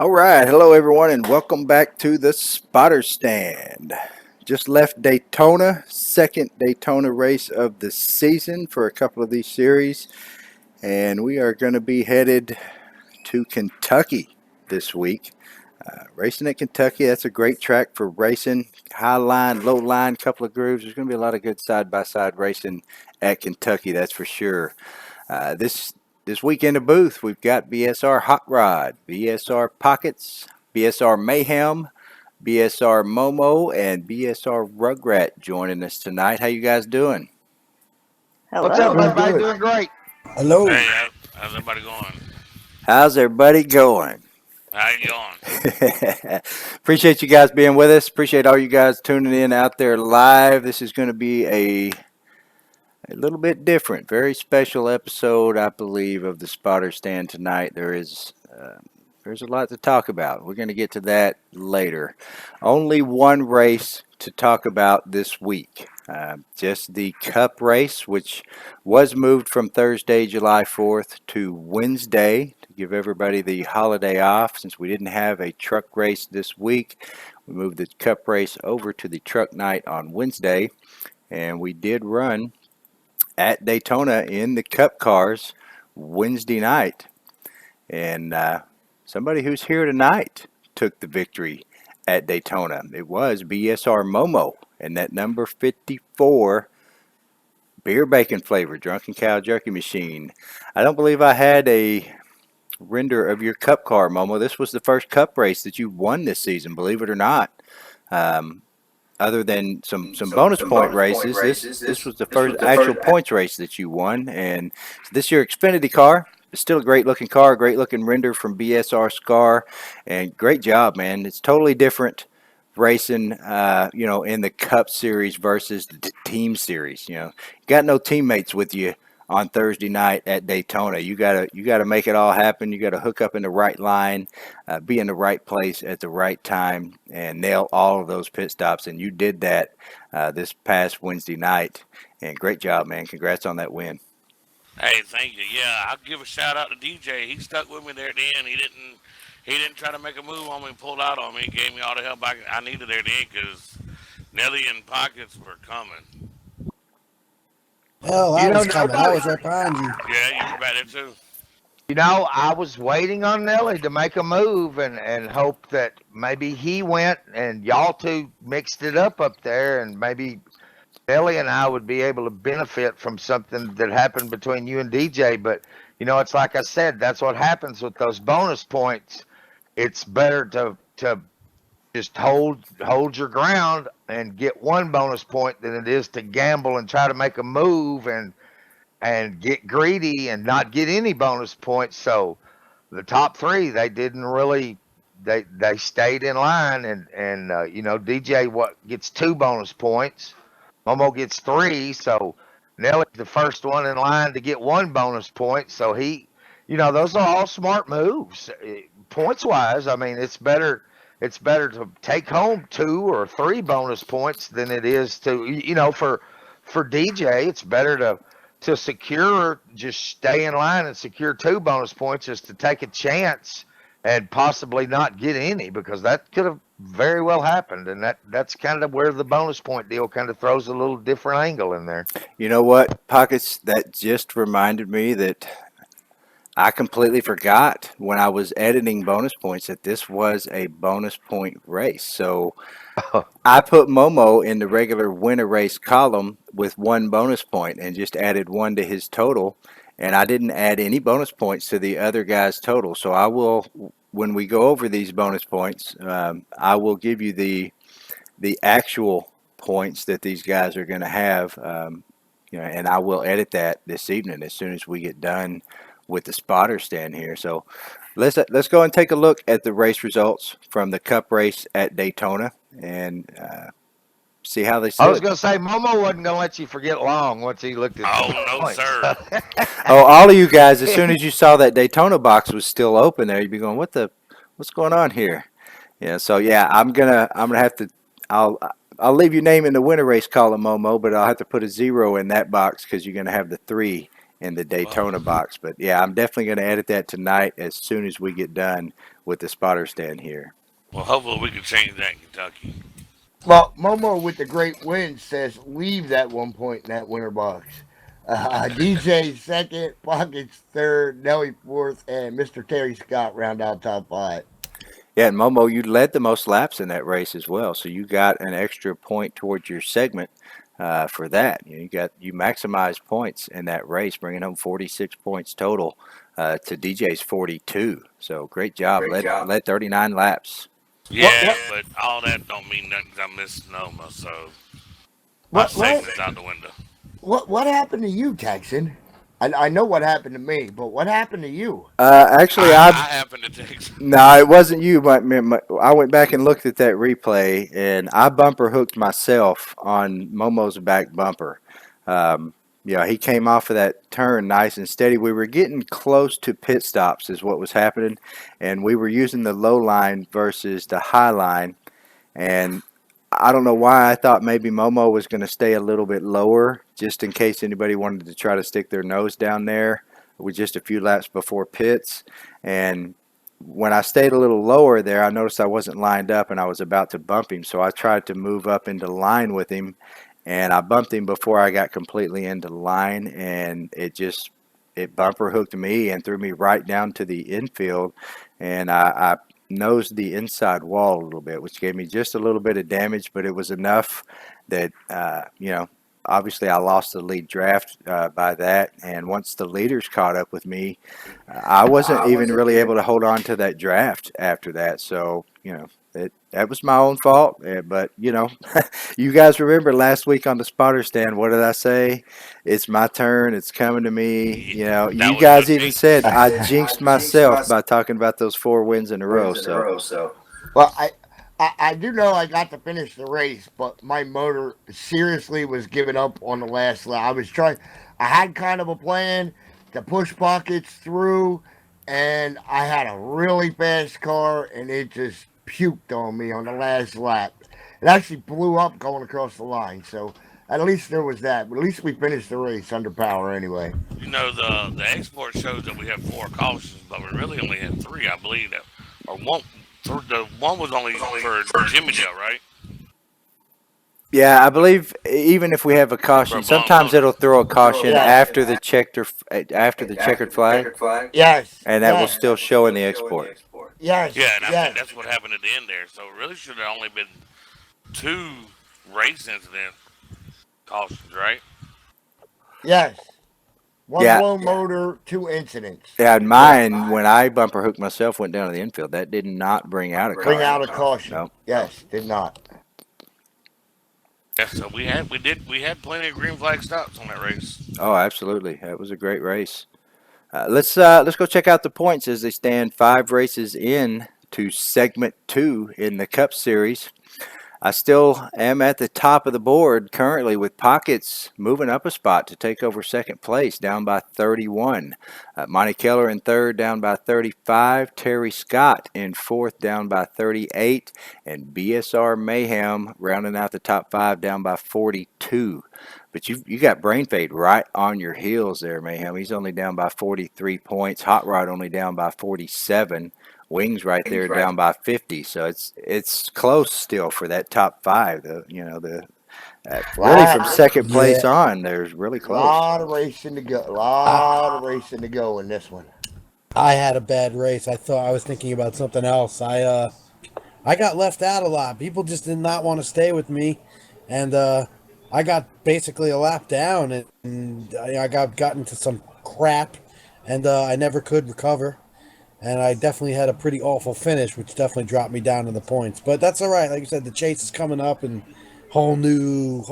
All right, hello everyone, and welcome back to the Spotter Stand. Just left Daytona, second Daytona race of the season for a couple of these series, and we are going to be headed to Kentucky this week. Racing at Kentucky, that's a great track for racing. High line, low line, couple of grooves. There's going to be a lot of good side by side racing at Kentucky, that's for sure. This week in the booth, we've got BSR Hot Rod, BSR Pockets, BSR Mayhem, BSR Momo, and BSR Rugrat joining us tonight. How you guys doing? What's up, Doing Hello. everybody? good. Doing great. Hello. Hey, how's everybody going? How's everybody going? How you going? Appreciate you guys being with us. Appreciate all you guys tuning in out there live. This is going to be a little bit different, very special episode, I believe, of the Spotter Stand tonight. There's a lot to talk about. We're going to get to that later. Only one race to talk about this week. Just the Cup race, which was moved from Thursday, July 4th to Wednesday to give everybody the holiday off. Since we didn't have a truck race this week, we moved the Cup race over to the truck night on Wednesday. And we did run at Daytona in the Cup cars Wednesday night. And somebody who's here tonight took the victory at Daytona. It was BSR Momo and that number 54 beer bacon flavor drunken cow jerky machine. I don't believe I had a render of your Cup car, Momo. This was the first Cup race that you won this season, believe it or not. Um, Other than some bonus point races, this was the first actual points race that you won. And this your Xfinity car. It's still a great looking car, great looking render from BSR Scar, and great job, man. It's totally different racing, in the Cup Series versus the Team Series. You got no teammates with you on Thursday night at Daytona. You gotta make it all happen. You gotta hook up in the right line, be in the right place at the right time, and nail all of those pit stops. And you did that this past Wednesday night. And great job, man. Congrats on that win. Hey, thank you. Yeah, I'll give a shout out to DJ. He stuck with me there at the end. He didn't try to make a move on me, pulled out on me, gave me all the help I needed there at the end because Nelly and Pockets were coming. Hell, I You know, was no coming. I doubt. was right behind you. Yeah, you were back there too. I was waiting on Nelly to make a move and hope that maybe he went and y'all two mixed it up there, and maybe Nelly and I would be able to benefit from something that happened between you and DJ. But it's like I said, that's what happens with those bonus points. It's better to just hold your ground and get one bonus point than it is to gamble and try to make a move and get greedy and not get any bonus points. So the top three, they didn't really, they stayed in line, and DJ what gets two bonus points, Momo gets three. So Nelly's the first one in line to get one bonus point. So those are all smart moves, points wise. I mean, it's better to take home two or three bonus points than it is to, for DJ, it's better to secure, just stay in line and secure two bonus points, is to take a chance and possibly not get any, because that could have very well happened. And that's kind of where the bonus point deal kind of throws a little different angle in there. You know what, Pockets? That just reminded me that I completely forgot when I was editing bonus points that this was a bonus point race. So I put Momo in the regular winner race column with one bonus point and just added one to his total. And I didn't add any bonus points to the other guy's total. So I will, when we go over these bonus points, I will give you the actual points that these guys are going to have. And I will edit that this evening as soon as we get done with the spotter stand here. So let's go and take a look at the race results from the Cup race at Daytona and see how they I was stood. going to say, Momo wasn't going to let you forget long once he looked at the Oh no, points. sir. Oh, all of you guys, as soon as you saw that Daytona box was still open there, you'd be going, what's going on here? Yeah, so yeah, I'm gonna have to I'll I'll leave your name in the winner race column, Momo, but I'll have to put a zero in that box because you're gonna have the three in the Well, Daytona box. But yeah, I'm definitely going to edit that tonight as soon as we get done with the spotter stand here. well, hopefully we can change that in Kentucky. Well, Momo with the great win says leave that 1 point in that winter box. DJ second, Pockets third, Nelly fourth, and Mr. Terry Scott round out top five. Yeah, and Momo, you led the most laps in that race as well, so you got an extra point towards your segment for that. You maximized points in that race, bringing home 46 points total to DJ's 42. So great job. Led 39 laps. What Yeah, what but all that don't mean nothing 'cause I missed Sonoma, so my what segment's out the window. what happened to you, Texan? I know what happened to me, but what happened to you? Actually, I happen to take. no, it wasn't you. I went back and looked at that replay, and I bumper hooked myself on Momo's back bumper. Um, yeah, he came off of that turn nice and steady. We were getting close to pit stops, is what was happening, and we were using the low line versus the high line, and I don't know why I thought maybe Momo was going to stay a little bit lower just in case anybody wanted to try to stick their nose down there with just a few laps before pits. And when I stayed a little lower there, I noticed I wasn't lined up and I was about to bump him. So I tried to move up into line with him and I bumped him before I got completely into line and it bumper hooked me and threw me right down to the infield. And I nosed the inside wall a little bit, which gave me just a little bit of damage, but it was enough that, obviously I lost the lead draft by that. And once the leaders caught up with me, I wasn't even really able to hold on to that draft after that. So, that was my own fault. But, you guys remember last week on the spotter stand, what did I say? It's my turn. It's coming to me. That You was your guys even said jinx. I jinxed myself by talking about those 4 wins in a row. So, Well, I do know I got to finish the race, but my motor seriously was giving up on the last lap. I had kind of a plan to push Pockets through, and I had a really fast car, and it just puked on me on the last lap. It actually blew up going across the line, so at least there was that. But at least we finished the race under power anyway. The export shows that we have four cautions, but we really only had three, I believe. That or one. The one was only for Jimmy Dale, right? yeah, I believe even if we have a For a caution, blown sometimes motor. it'll throw a caution Yes. after the checkered flag, Yes. and that will Yes. still show in the export. Yes. Yeah, and I think Yes. that's what happened at the end there. So it really should have only been two race incident cautions, right? Yes. One Yeah, blown motor, two incidents. yeah. And Yep. mine, when I bumper hooked myself, went down to the infield. That did not bring out a Bring caution. out a caution. No. Yes, did not. Yeah, so we had plenty of green flag stops on that race. Oh, absolutely. That was a great race. Let's go check out the points as they stand 5 races in to segment 2 in the Cup Series. I still am at the top of the board currently with Pockets moving up a spot to take over second place, down by 31. Monty Keller in third, down by 35. Terry Scott in fourth, down by 38. And BSR Mayhem rounding out the top 5, down by 42. But you got Brain Fade right on your heels there, Mayhem. He's only down by 43 points. Hot Rod only down by 47. Wings right there down by 50. So it's close still for that top 5. Really from Lot, second place Yeah, on, there's really close. lot of racing to go. I, Lot of racing to go in this one. I had a bad race. I thought I was thinking about something else. I got left out a lot. People just did not want to stay with me, and I got basically a lap down, and I got into some crap, and I never could recover. And I definitely had a pretty awful finish, which definitely dropped me down in the points. But that's all right. Like you said, the chase is coming up, and whole new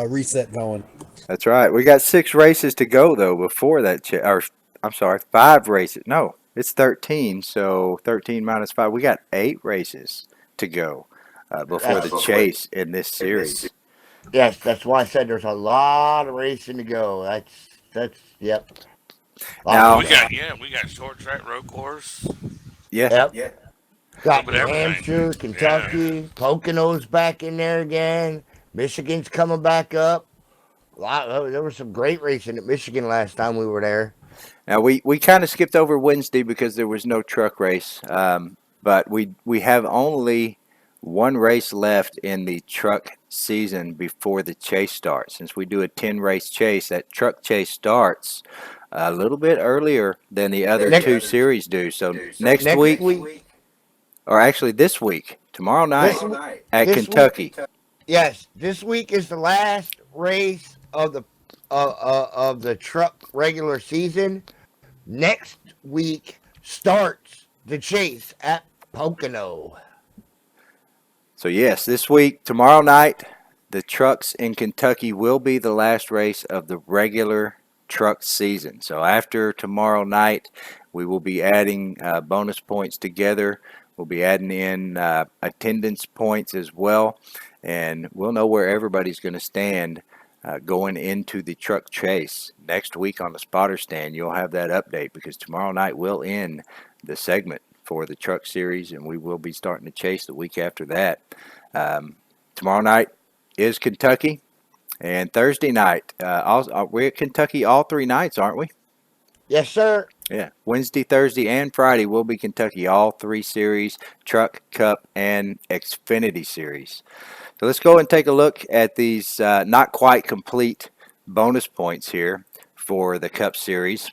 reset going. That's right. We got 6 races to go though before that. Or I'm sorry, 5 races. No, it's 13. So 13 minus 5. We got 8 races to go before the That's chase in this series. yes. That's why I said there's a lot of racing to go. That's yep. Lots Now, of We got short track, road course, yeah, yep. a little Got bit New of everything. Hampshire, Yeah, Kentucky, Poconos back in there again. Michigan's coming back up. There was some great racing at Michigan last time we were there. Now we kind of skipped over Wednesday because there was no truck race, but we have only one race left in the truck season before the chase starts. Since we do a 10 race chase, that truck chase starts a little bit earlier than the other Next two series do. So next next week, week, or actually this week, tomorrow night this at this week, Kentucky. yes, this week is the last race of the truck regular season. Next week starts the chase at Pocono. So yes, this week, tomorrow night, the trucks in Kentucky will be the last race of the regular truck season. So after tomorrow night, we will be adding bonus points together. We'll be adding in attendance points as well, and we'll know where everybody's going to stand going into the truck chase. Next week on the spotter stand, you'll have that update because tomorrow night will end the segment for the truck series, and we will be starting to chase the week after that. Tomorrow night is Kentucky, and Thursday night, we're at Kentucky all 3 nights, aren't we? Yes, sir. Yeah. Wednesday, Thursday, and Friday will be Kentucky, all 3 series, Truck, Cup, and Xfinity series. So let's go and take a look at these not quite complete bonus points here for the Cup series.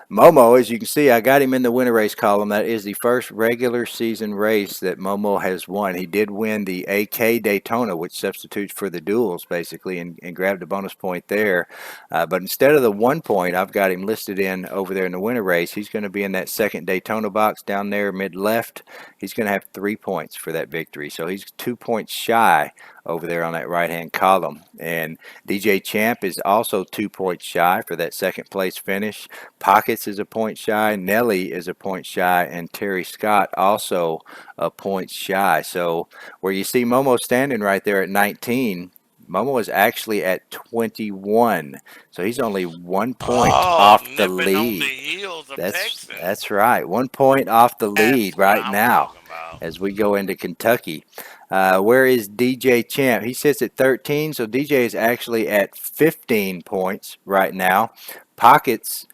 Momo, as you can see, I got him in the winner race column. That is the first regular season race that Momo has won. He did win the AK Daytona, which substitutes for the duels, basically, and grabbed a bonus point there. But instead of the 1 point, I've got him listed in over there in the winner race. He's going to be in that second Daytona box down there mid-left. He's going to have 3 points for that victory. So he's 2 points shy over there on that right-hand column. And DJ Champ is also 2 points shy for that second place finish. Pockets is a point shy. Nelly is a point shy. And Terry Scott also a point shy. So where you see Momo standing right there at 19, Momo is actually at 21. So he's only 1 point Oh, off the nipping on the lead. heels of That's Texas. that's right. 1 point off the That's lead what right I'm now talking about. as we go into Kentucky. Where is DJ Champ? He sits at 13, so DJ is actually at 15 points right now. Pockets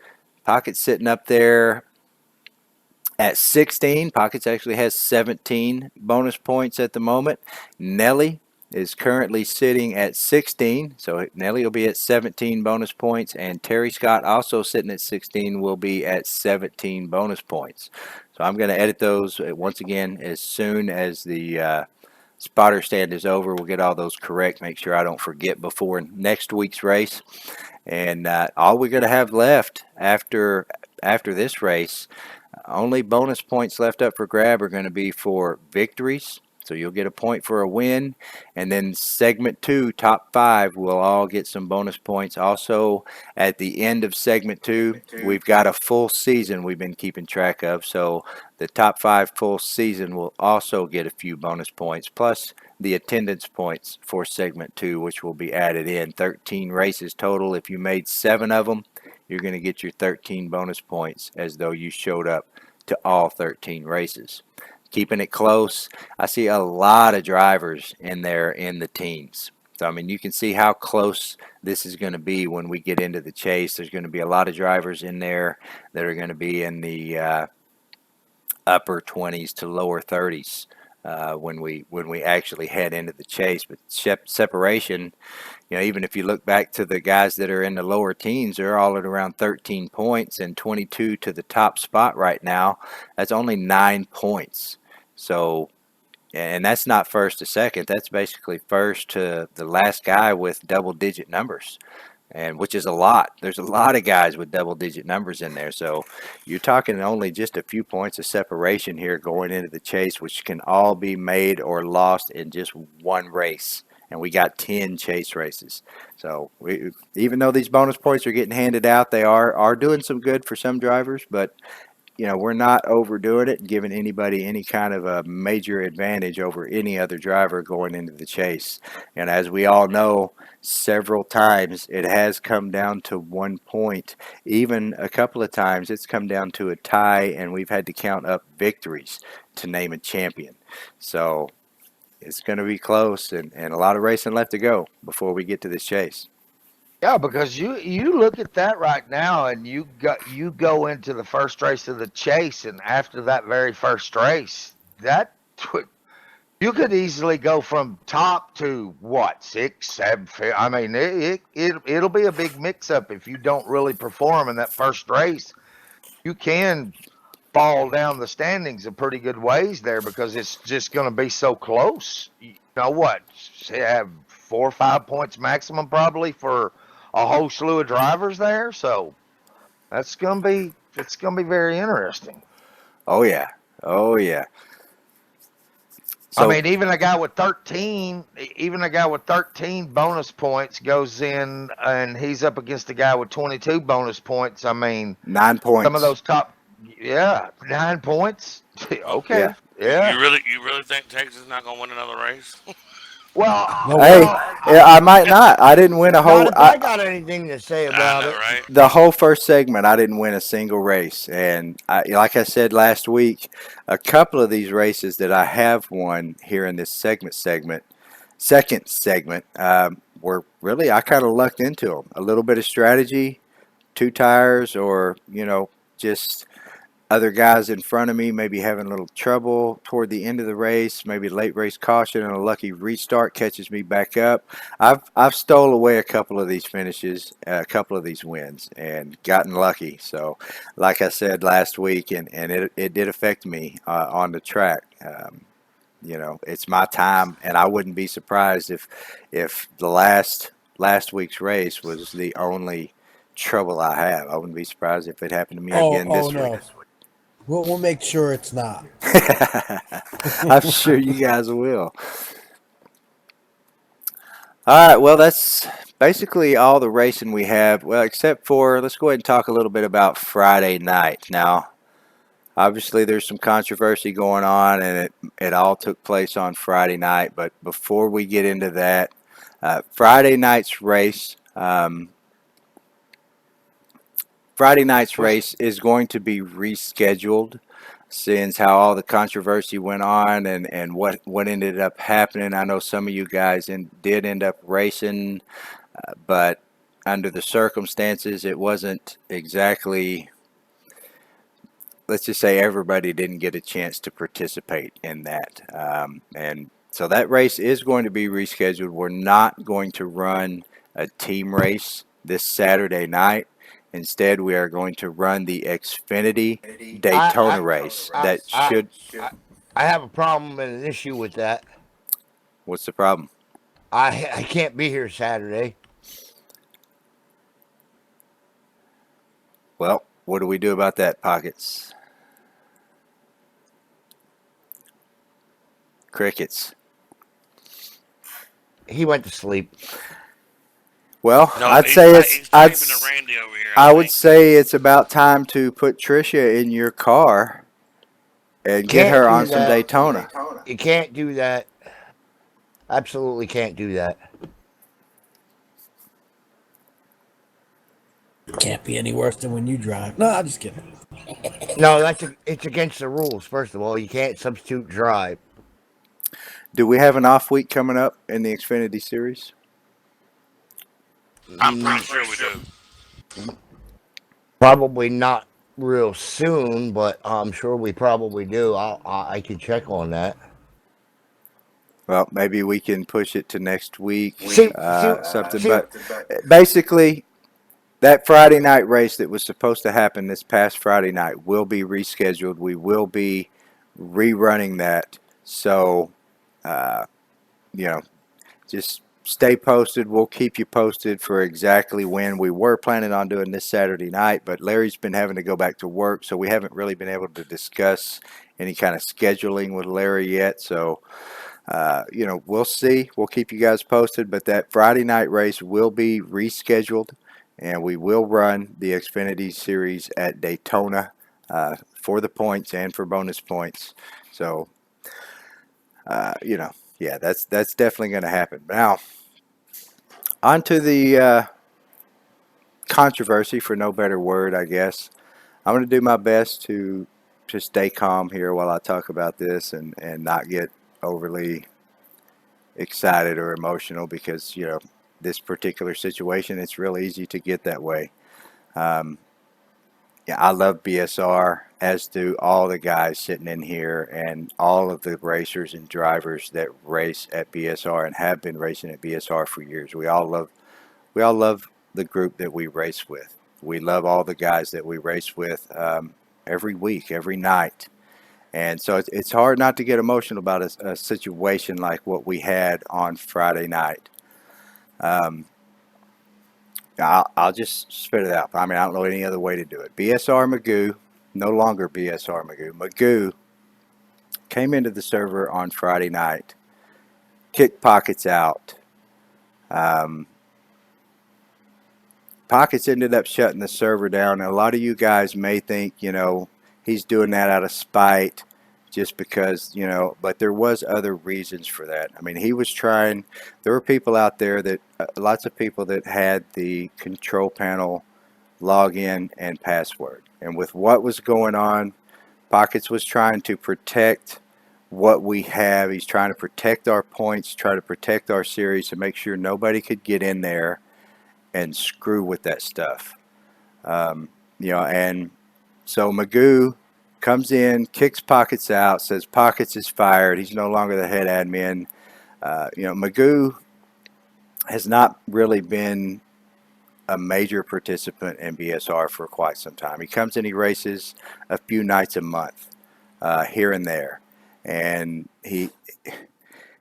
sitting up there at 16. Pockets actually has 17 bonus points at the moment. Nelly is currently sitting at 16, so Nelly will be at 17 bonus points, and Terry Scott also sitting at 16 will be at 17 bonus points. So I'm going to edit those once again as soon as the spotter stand is over. We'll get all those correct, make sure I don't forget before next week's race. And all we're going to have left after this race, only bonus points left up for grab are going to be for victories. So you'll get a point for a win. And then segment 2, top 5, will all get some bonus points. Also, at the end of segment 2, we've got a full season we've been keeping track of. So the top 5 full season will also get a few bonus points, plus the attendance points for segment 2, which will be added in. 13 races total. If you made 7 of them, you're going to get your 13 bonus points as though you showed up to all 13 races. Keeping it close, I see a lot of drivers in there in the teens. So, I mean, you can see how close this is going to be when we get into the chase. There's going to be a lot of drivers in there that are going to be in the upper 20s to lower 30s when we actually head into the chase. But separation, even if you look back to the guys that are in the lower teens, they're all at around 13 points and 22 to the top spot right now. That's only 9 points. So, and that's not first to second. That's basically first to the last guy with double-digit numbers, and which is a lot. There's a lot of guys with double-digit numbers in there. So you're talking only just a few points of separation here going into the chase, which can all be made or lost in just one race. And we got 10 chase races. So even though these bonus points are getting handed out, they are doing some good for some drivers, but we're not overdoing it and giving anybody any kind of a major advantage over any other driver going into the chase. And as we all know, several times it has come down to 1 point. Even a couple of times it's come down to a tie, and we've had to count up victories to name a champion. So it's going to be close, and a lot of racing left to go before we get to this chase. Yeah, because you look at that right now, and you go into the first race of the chase, and after that very first race, you could easily go from top to what, six, seven. I mean, it'll be a big mix up if you don't really perform in that first race. You can fall down the standings a pretty good ways there because it's just going to be so close. You know what? Have 4 or 5 points maximum probably for a whole slew of drivers there. So it's going to be very interesting. Oh yeah, oh yeah. I So mean, even a guy with 13 bonus points goes in, and he's up against a guy with 22 bonus points. I mean, 9 points. some of those top, yeah, 9 points. Yeah. Okay, You yeah. really think Texas is not gonna win another race? Well, No Hey, way. well, yeah, I might not. I didn't win a Not whole. if I got anything to say I about know, it. right? The whole first segment, I didn't win a single race, and like I said last week, a couple of these races that I have won here in this second segment, were really I kind of lucked into them. A little bit of strategy, two tires, or just other guys in front of me maybe having a little trouble toward the end of the race, maybe late race caution and a lucky restart catches me back up. I've stole away a couple of these finishes, a couple of these wins, and gotten lucky. So, like I said last week, and it did affect me on the track. It's my time, and I wouldn't be surprised if the last week's race was the only trouble I have. I wouldn't be surprised if it happened to me Oh, again oh this week. no. We'll make sure it's not. I'm sure you guys will. All right, well, that's basically all the racing we have. Well, except for, let's go ahead and talk a little bit about Friday night. Now, obviously, there's some controversy going on, and it all took place on Friday night. But before we get into that, Friday night's race. Friday night's race is going to be rescheduled since how all the controversy went on and what ended up happening. I know some of you guys did end up racing, but under the circumstances, it wasn't exactly, let's just say everybody didn't get a chance to participate in that. And so that race is going to be rescheduled. We're not going to run a team race this Saturday night. Instead, we are going to run the Xfinity Daytona race. I, That I, should. I, I have a problem and an issue with that. What's the problem? I can't be here Saturday. Well, what do we do about that, Pockets? Crickets. He went to sleep. Well, No, I'd he's, say ty- it's he's I'd typing to Randy over here. I would think. say it's about time to put Trisha in your car and get Can't her do on some that. Daytona. You can't do that. Absolutely can't do that. Can't be any worse than when you drive. No, I'm just kidding. No, it's against the rules. First of all, you can't substitute drive. Do we have an off week coming up in the Xfinity Series? I'm pretty sure we do. Probably not real soon, but I'm sure we probably do. I can check on that. Well, maybe we can push it to next week, something. see, But basically, that Friday night race that was supposed to happen this past Friday night will be rescheduled. We will be rerunning that. So, uh, you know, just stay posted. We'll keep you posted for exactly when. We were planning on doing this Saturday night, but Larry's been having to go back to work, so we haven't really been able to discuss any kind of scheduling with Larry yet. So, we'll see. We'll keep you guys posted, but that Friday night race will be rescheduled, and we will run the Xfinity Series at Daytona for the points and for bonus points. So, yeah, that's definitely going to happen. Now, on to the controversy, for no better word, I guess. I'm going to do my best to stay calm here while I talk about this and not get overly excited or emotional because, this particular situation, it's real easy to get that way. Um, yeah, I love BSR, as do all the guys sitting in here and all of the racers and drivers that race at BSR and have been racing at BSR for years. We all love the group that we race with. We love all the guys that we race with every week, every night. And so it's hard not to get emotional about a situation like what we had on Friday night. Um, I'll just spit it out. I mean, I don't know any other way to do it. BSR Magoo, no longer BSR Magoo. Magoo came into the server on Friday night, kicked Pockets out. Um, Pockets ended up shutting the server down. And a lot of you guys may think, he's doing that out of spite just because, but there was other reasons for that. I mean, he was trying, there were people out there lots of people that had the control panel login and password. And with what was going on, Pockets was trying to protect what we have. He's trying to protect our points, try to protect our series to make sure nobody could get in there and screw with that stuff. Um, and so Magoo comes in, kicks Pockets out, says Pockets is fired. He's no longer the head admin. Magoo has not really been a major participant in BSR for quite some time. He comes in, he races a few nights a month, here and there, and he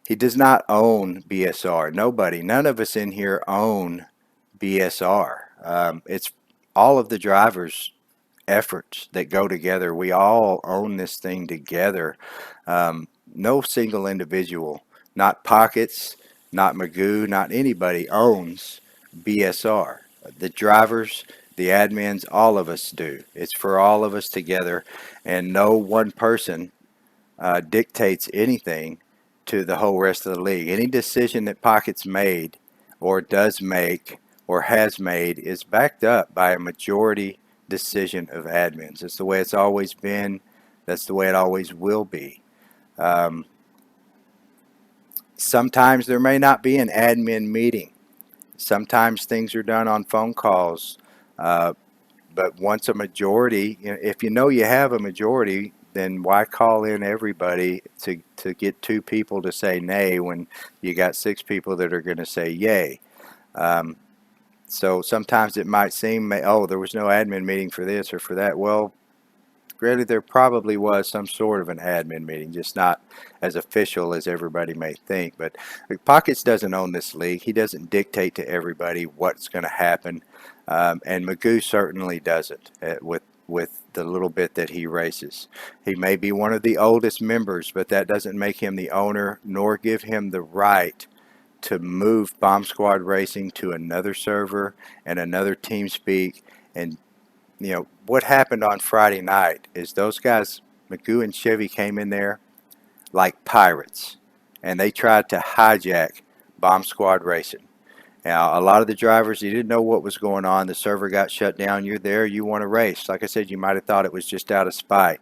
does not own BSR. None of us in here own BSR. It's all of the drivers' efforts that go together. We all own this thing together. No single individual, not Pockets, not Magoo, not anybody owns BSR. The drivers, the admins, all of us do. It's for all of us together, and no one person dictates anything to the whole rest of the league. Any decision that Pockets made or does make or has made is backed up by a majority decision of admins. It's the way it's always been. That's the way it always will be. Um, Sometimes there may not be an admin meeting. Sometimes things are done on phone calls. Uh, but once a majority, if you know you have a majority, then why call in everybody to get two people to say nay when you got six people that are going to say yay? Um, so sometimes it might seem, oh, there was no admin meeting for this or for that. Well, granted, there probably was some sort of an admin meeting, just not as official as everybody may think. But Pockets doesn't own this league. He doesn't dictate to everybody what's going to happen, and Magoo certainly doesn't with the little bit that he races. He may be one of the oldest members, but that doesn't make him the owner, nor give him the right to move Bomb Squad Racing to another server and another team speak. And what happened on Friday night is those guys, Magoo and Chevy, came in there like pirates, and they tried to hijack Bomb Squad Racing. Now, a lot of the drivers, you didn't know what was going on. The server got shut down. You're there. You want to race. Like I said, you might have thought it was just out of spite.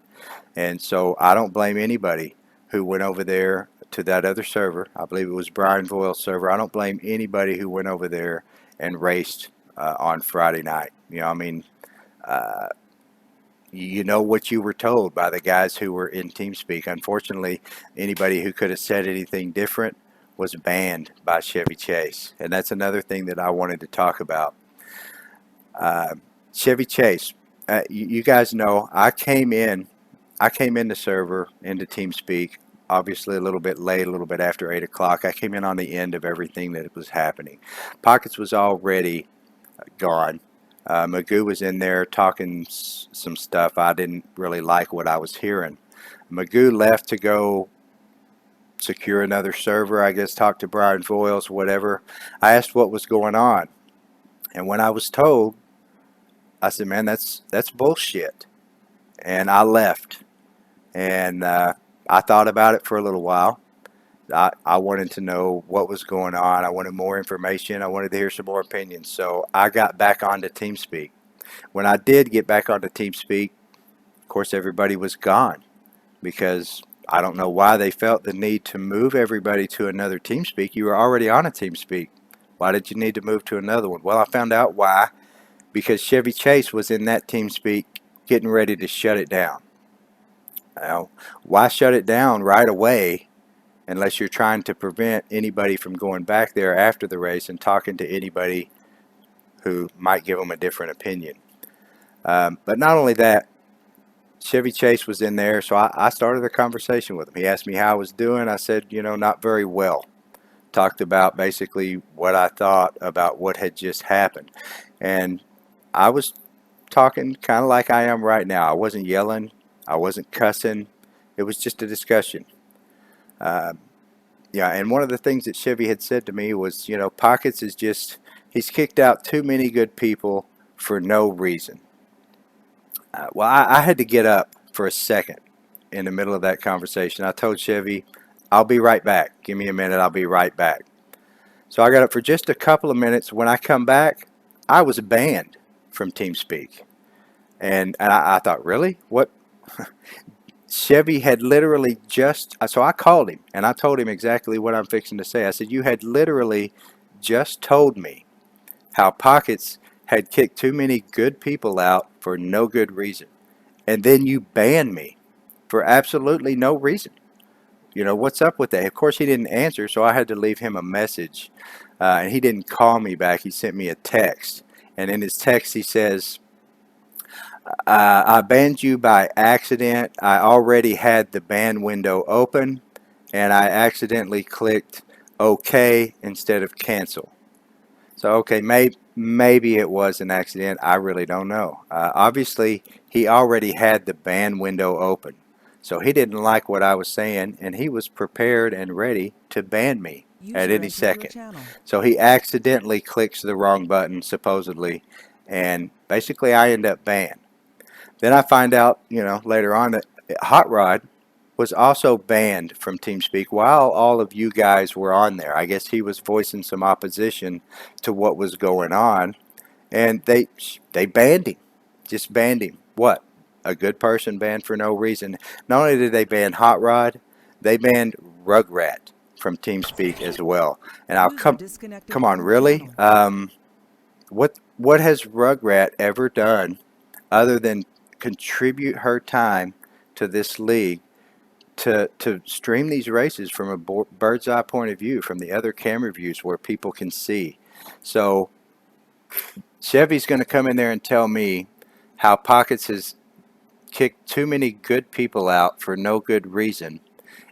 And so I don't blame anybody who went over there to that other server. I believe it was Brian Voil's server. I don't blame anybody who went over there and raced on Friday night. I mean, uh, you know what you were told by the guys who were in TeamSpeak. Unfortunately, anybody who could have said anything different was banned by Chevy Chase. And that's another thing that I wanted to talk about. Uh, Chevy Chase, you guys know I came in the server, into TeamSpeak, obviously a little bit late, a little bit after 8 o'clock. I came in on the end of everything that was happening. Pockets was already gone. Magoo was in there talking some stuff. I didn't really like what I was hearing. Magoo left to go secure another server, I guess, talk to Brian Voiles, whatever. I asked what was going on. And when I was told, I said, man, that's bullshit. And I left. And I thought about it for a little while. I wanted to know what was going on. I wanted more information. I wanted to hear some more opinions. So I got back onto TeamSpeak. When I did get back onto TeamSpeak, of course, everybody was gone because I don't know why they felt the need to move everybody to another TeamSpeak. You were already on a TeamSpeak. Why did you need to move to another one? Well, I found out why. Because Chevy Chase was in that TeamSpeak getting ready to shut it down. Now, why shut it down right away unless you're trying to prevent anybody from going back there after the race and talking to anybody who might give them a different opinion? But not only that, Chevy Chase was in there, so I started a conversation with him. He asked me how I was doing. I said, not very well. Talked about basically what I thought about what had just happened. And I was talking kind of like I am right now. I wasn't yelling. I wasn't cussing. It was just a discussion. Uh, yeah, and one of the things that Chevy had said to me was, Pockets is just, he's kicked out too many good people for no reason. Well, I had to get up for a second in the middle of that conversation. I told Chevy, I'll be right back. Give me a minute. I'll be right back. So I got up for just a couple of minutes. When I come back, I was banned from TeamSpeak. And I thought, really? What? Chevy had literally just, so I called him and I told him exactly what I'm fixing to say. I said, you had literally just told me how Pockets had kicked too many good people out for no good reason. And then you banned me for absolutely no reason. What's up with that? Of course, he didn't answer, so I had to leave him a message. And he didn't call me back. He sent me a text. And in his text, he says, I banned you by accident. I already had the ban window open, and I accidentally clicked OK instead of cancel. So, okay, maybe it was an accident. I really don't know. Obviously, he already had the ban window open. So he didn't like what I was saying, and he was prepared and ready to ban me at any second. So he accidentally clicks the wrong button, supposedly, and basically I end up banned. Then I find out, later on that Hot Rod was also banned from TeamSpeak while all of you guys were on there. I guess he was voicing some opposition to what was going on, and they banned him, just banned him. What? A good person banned for no reason. Not only did they ban Hot Rod, they banned Rugrat from TeamSpeak as well. And I'll come on, really? What has Rugrat ever done other than contribute her time to this league to stream these races from a bird's eye point of view, from the other camera views where people can see? So Chevy's going to come in there and tell me how Pockets has kicked too many good people out for no good reason,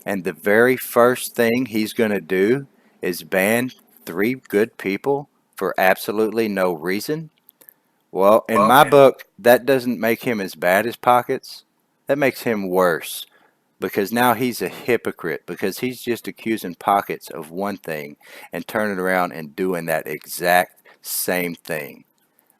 and the very first thing he's going to do is ban 3 good people for absolutely no reason. Well, in my book, that doesn't make him as bad as Pockets. That makes him worse, because now he's a hypocrite, because he's just accusing Pockets of one thing and turning around and doing that exact same thing,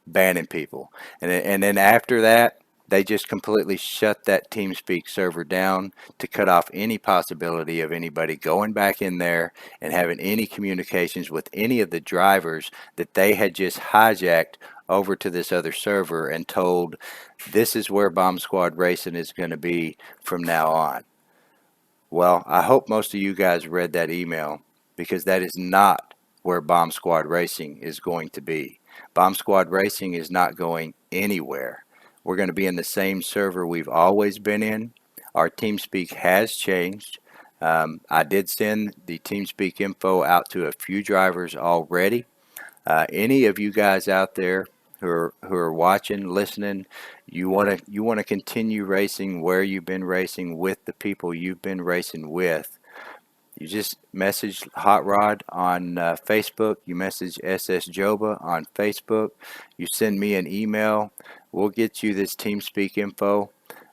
banning people. And then after that, they just completely shut that TeamSpeak server down to cut off any possibility of anybody going back in there and having any communications with any of the drivers that they had just hijacked over to this other server and told, this is where Bomb Squad Racing is going to be from now on. Well, I hope most of you guys read that email, because that is not where Bomb Squad Racing is going to be. Bomb Squad Racing is not going anywhere. We're going to be in the same server we've always been in. Our TeamSpeak has changed. I did send the TeamSpeak info out to a few drivers already. Any of you guys out there who are watching, listening, you want to continue racing where you've been racing with the people you've been racing with, you just message Hot Rod on Facebook. You message SS Joba on Facebook. You send me an email. We'll get you this TeamSpeak info,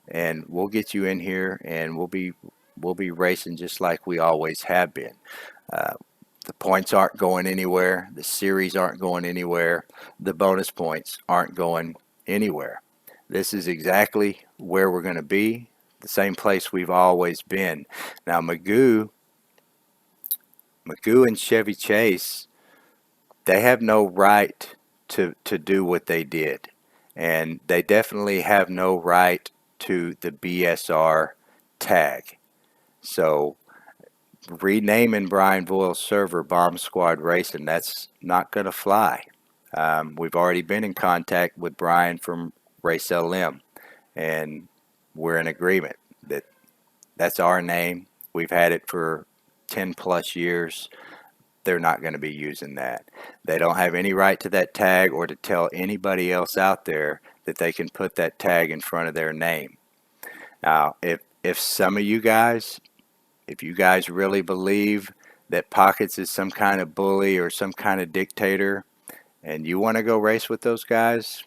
and we'll get you in here, and we'll be racing just like we always have been. Uh, the points aren't going anywhere. The series aren't going anywhere. The bonus points aren't going anywhere. This is exactly where we're going to be, the same place we've always been. Now, Magoo and Chevy Chase, they have no right to do what they did. And they definitely have no right to the BSR tag. So renaming Brian Boyle's server Bomb Squad Racing, that's not going to fly. We've already been in contact with Brian from Race LM, and we're in agreement that that's our name. We've had it for 10 plus years. They're not going to be using that. They don't have any right to that tag or to tell anybody else out there that they can put that tag in front of their name. Now, if some of you guys, if you guys really believe that Pockets is some kind of bully or some kind of dictator and you want to go race with those guys,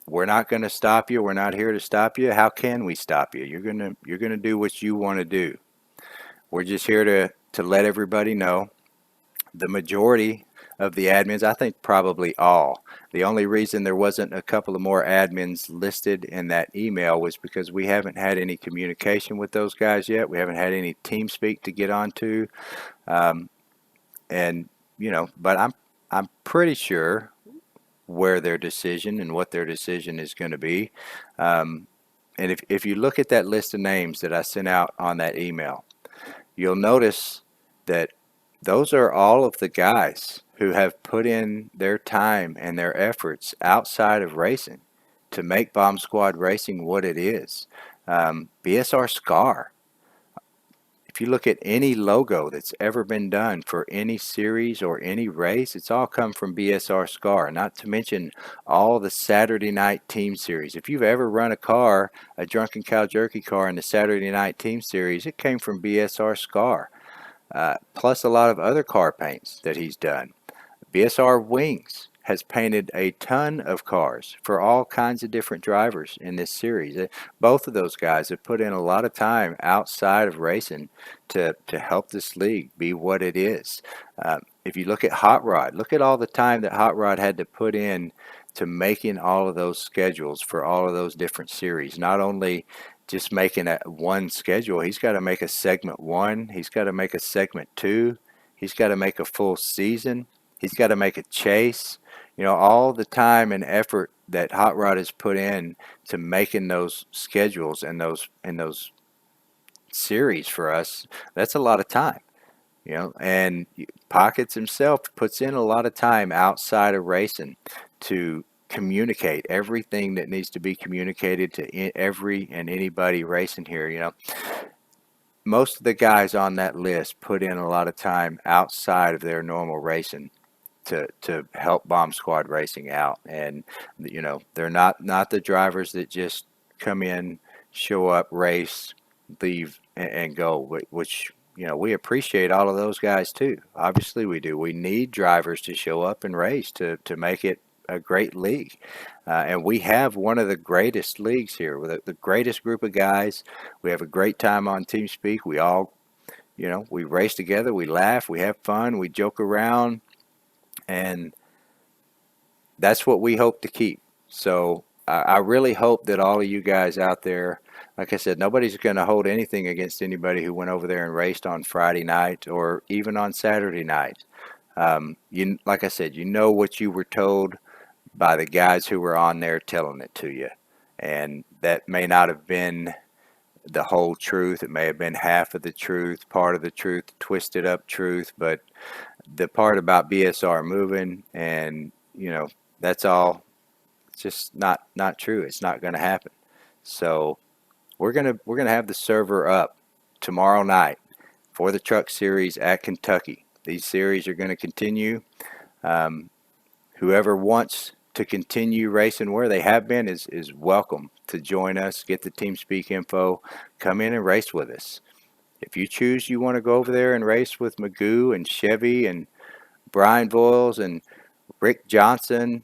we're not going to stop you. We're not here to stop you. How can we stop you? You're going to do what you want to do. We're just here to let everybody know. The majority of the admins, I think probably all. The only reason there wasn't a couple of more admins listed in that email was because we haven't had any communication with those guys yet. We haven't had any team speak to get onto. Um, and but I'm pretty sure where their decision and what their decision is going to be. Um, and if you look at that list of names that I sent out on that email, you'll notice that those are all of the guys who have put in their time and their efforts outside of racing to make Bomb Squad Racing what it is. BSR Scar. If you look at any logo that's ever been done for any series or any race, it's all come from BSR Scar, not to mention all the Saturday night team series. If you've ever run a car, a Drunken Cow Jerky car in the Saturday night team series, it came from BSR Scar, plus a lot of other car paints that he's done. BSR Wings has painted a ton of cars for all kinds of different drivers in this series. Both of those guys have put in a lot of time outside of racing to help this league be what it is. If you look at Hot Rod, look at all the time that Hot Rod had to put in to making all of those schedules for all of those different series. Not only just making a one schedule, he's got to make a segment 1, he's got to make a segment 2, he's got to make a full season, he's got to make a chase. All the time and effort that Hot Rod has put in to making those schedules and those series for us, that's a lot of time. And Pockets himself puts in a lot of time outside of racing to communicate everything that needs to be communicated to every and anybody racing here. Most of the guys on that list put in a lot of time outside of their normal racing to help Bomb Squad Racing out. And they're not the drivers that just come in, show up, race, leave, and go, which we appreciate all of those guys too. Obviously we do. We need drivers to show up and race to make it a great league. And we have one of the greatest leagues here with the greatest group of guys. We have a great time on TeamSpeak. We all we race together, we laugh, we have fun, we joke around, and that's what we hope to keep. So I really hope that all of you guys out there, like I said, nobody's going to hold anything against anybody who went over there and raced on Friday night or even on Saturday night. Like I said, what you were told by the guys who were on there telling it to you. And that may not have been the whole truth. It may have been half of the truth, part of the truth, twisted up truth, but the part about BSR moving and that's all, it's just not true. It's not going to happen. So we're gonna have the server up tomorrow night for the truck series at Kentucky. These series are going to continue. Whoever wants to continue racing where they have been is welcome to join us, get the TeamSpeak info, come in and race with us. If you choose you want to go over there and race with Magoo and Chevy and Brian Voiles and Rick Johnson,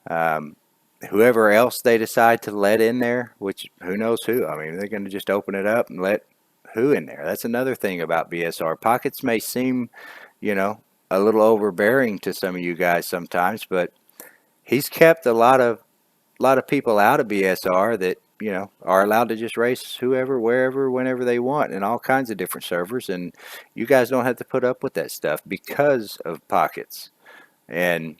whoever else they decide to let in there, which who knows who. I mean, they're going to just open it up and let who in there. That's another thing about BSR. Pockets may seem, a little overbearing to some of you guys sometimes, but he's kept a lot of people out of BSR that are allowed to just race whoever, wherever, whenever they want, in all kinds of different servers, and you guys don't have to put up with that stuff because of Pockets. And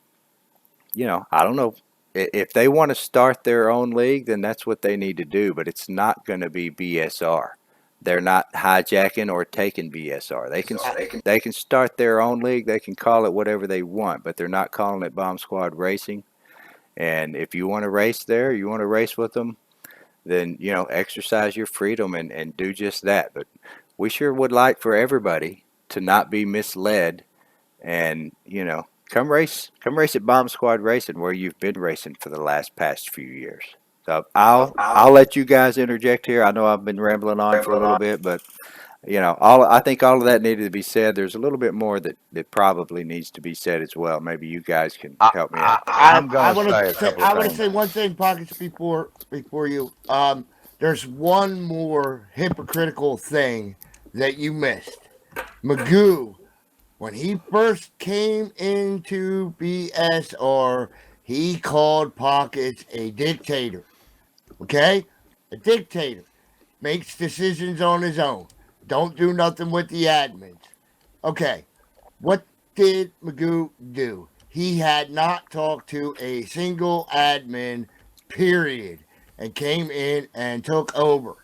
I don't know if they want to start their own league, then that's what they need to do, but it's not going to be BSR. they're not hijacking or taking BSR. They can start their own league. They can call it whatever they want, but they're not calling it Bomb Squad Racing. And if you want to race there, you want to race with them, then exercise your freedom and do just that. But we sure would like for everybody to not be misled and come race at Bomb Squad Racing where you've been racing for the past few years. So I'll let you guys interject here. I know I've been rambling on for a little bit, but I think all of that needed to be said. There's a little bit more that probably needs to be said as well. Maybe you guys can I, help me I out. I'm I gonna want say to a say couple of things. one thing, Pockets, before you. There's one more hypocritical thing that you missed. Magoo, when he first came into BSR, he called Pockets a dictator. Okay, a dictator makes decisions on his own. Don't do nothing with the admins. Okay, what did Magoo do? He had not talked to a single admin, period, and came in and took over.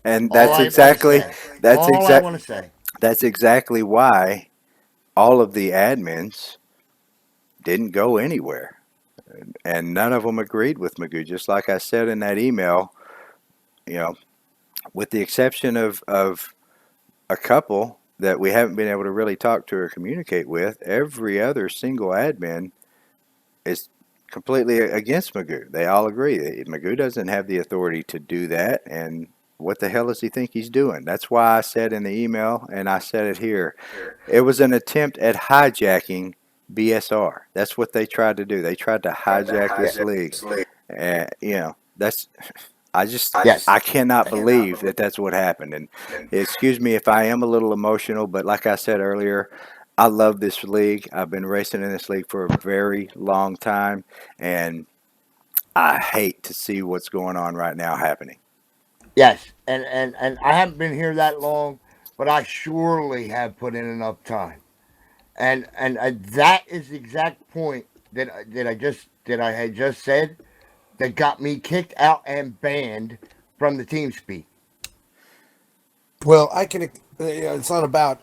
And All I want to say. that's All I exact want to say. that's exactly why all of the admins didn't go anywhere, and none of them agreed with Magoo. Just like I said in that email, you know, with the exception of a couple that we haven't been able to really talk to or communicate with, every other single admin is completely against Magoo. They all agree that Magoo doesn't have the authority to do that, and what the hell does he think he's doing? That's why I said in the email, and I said it here, it was an attempt at hijacking BSR. That's what they tried to do. They tried to hijack this league, and that's I Yes. cannot believe that that's what happened. And excuse me if I am a little emotional, but like I said earlier, I love this league. I've been racing in this league for a very long time, and I hate to see what's going on right now happening. Yes. And I haven't been here that long, but I surely have put in enough time. And that is the exact point that I had just said that got me kicked out and banned from the team speak. Well, I can. It's not about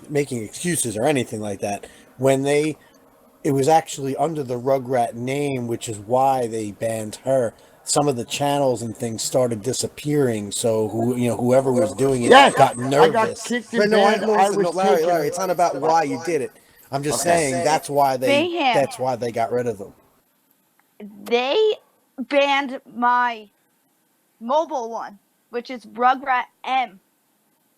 making excuses or anything like that. When it was actually under the Rugrat name, which is why they banned her. Some of the channels and things started disappearing, so whoever was doing it Yes, got I got nervous. kicked But and no, banned. no, I listen, no, was Larry, taken. it's not about why you did it. I'm just Okay. saying Mayhem. that's why they got rid of them. They banned my mobile one, which is Rugrat M.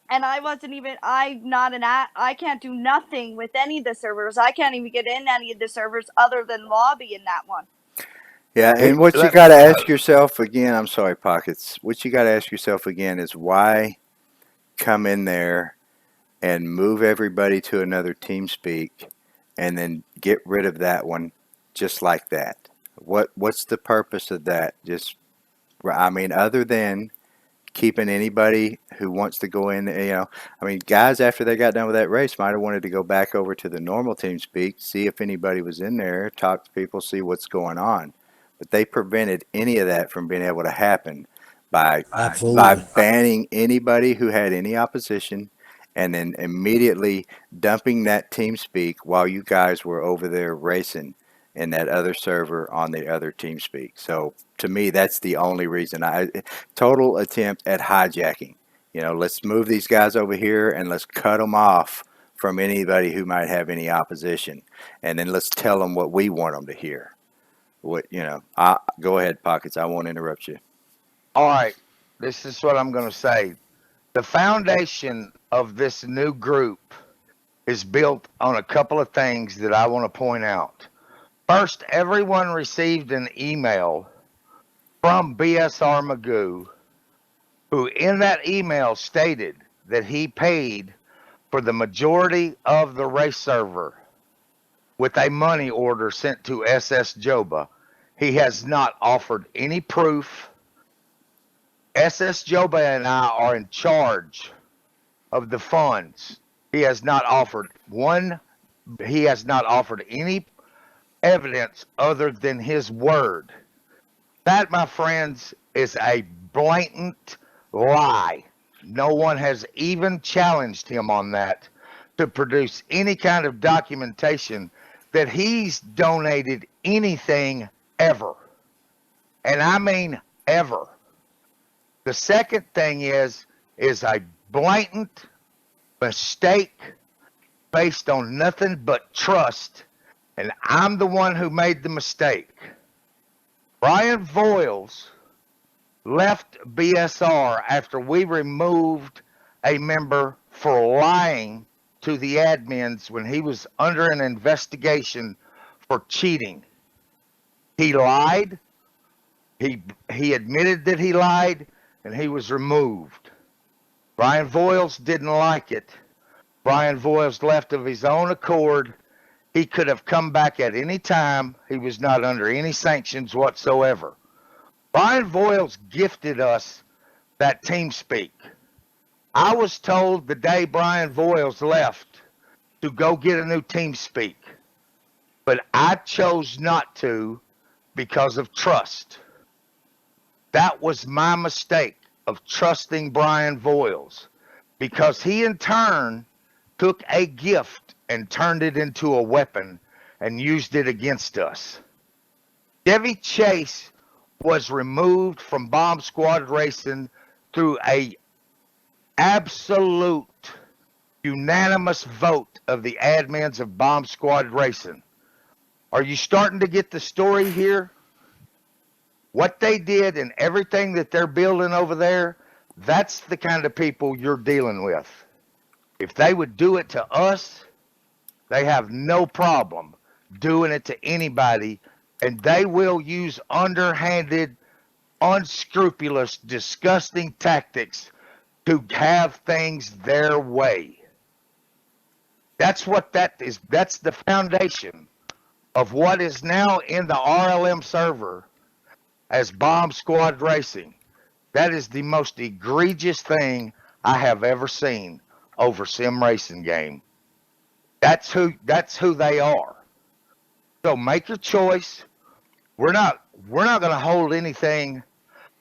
And I wasn't even, I'm not an I can't do nothing with any of the servers. I can't even get in any of the servers other than lobby in that one. Yeah, and what you Let, got to ask yourself again, I'm sorry, Pockets. What you got to ask yourself again is why come in there and move everybody to another team speak and then get rid of that one just like that. What's the purpose of that? Just I mean other than keeping anybody who wants to go in, I mean guys after they got done with that race might have wanted to go back over to the normal team speak, see if anybody was in there, talk to people, see what's going on. But they prevented any of that from being able to happen by Absolutely. banning anybody who had any opposition and then immediately dumping that team speak while you guys were over there racing in that other server on the other team speak. So to me, that's the only reason. Total attempt at hijacking. Let's move these guys over here and let's cut them off from anybody who might have any opposition, and then let's tell them what we want them to hear. Go ahead, Pockets. I won't interrupt you. all right, this is what I'm going to say. The foundation of this new group is built on a couple of things that I want to point out. First, everyone received an email from BSR Magoo, who in that email stated that he paid for the majority of the race server with a money order sent to SS Joba. He has not offered any proof. SS Joba and I are in charge of the funds. He has not offered any evidence other than his word. That, my friends, is a blatant lie. No one has even challenged him on that to produce any kind of documentation that he's donated anything ever. And I mean ever. The second thing is a blatant mistake based on nothing but trust. And I'm the one who made the mistake. Brian Voiles left BSR after we removed a member for lying to the admins when he was under an investigation for cheating. He lied. He admitted that he lied, and he was removed. Brian Voiles didn't like it. Brian Voiles left of his own accord. He could have come back at any time. He was not under any sanctions whatsoever. Brian Voiles gifted us that TeamSpeak. I was told the day Brian Voiles left to go get a new TeamSpeak, but I chose not to because of trust. That was my mistake of trusting Brian Voiles, because he in turn took a gift and turned it into a weapon and used it against us. Chevy Chase was removed from Bomb Squad Racing through a absolute unanimous vote of the admins of Bomb Squad Racing. Are you starting to get the story here? What they did and everything that they're building over there, that's the kind of people you're dealing with. If they would do it to us, they have no problem doing it to anybody, and they will use underhanded, unscrupulous, disgusting tactics to have things their way. That's what that is. That's the foundation of what is now in the RLM server as Bomb Squad Racing. That is the most egregious thing I have ever seen over sim racing game. That's who they are. So make your choice. We're not going to hold anything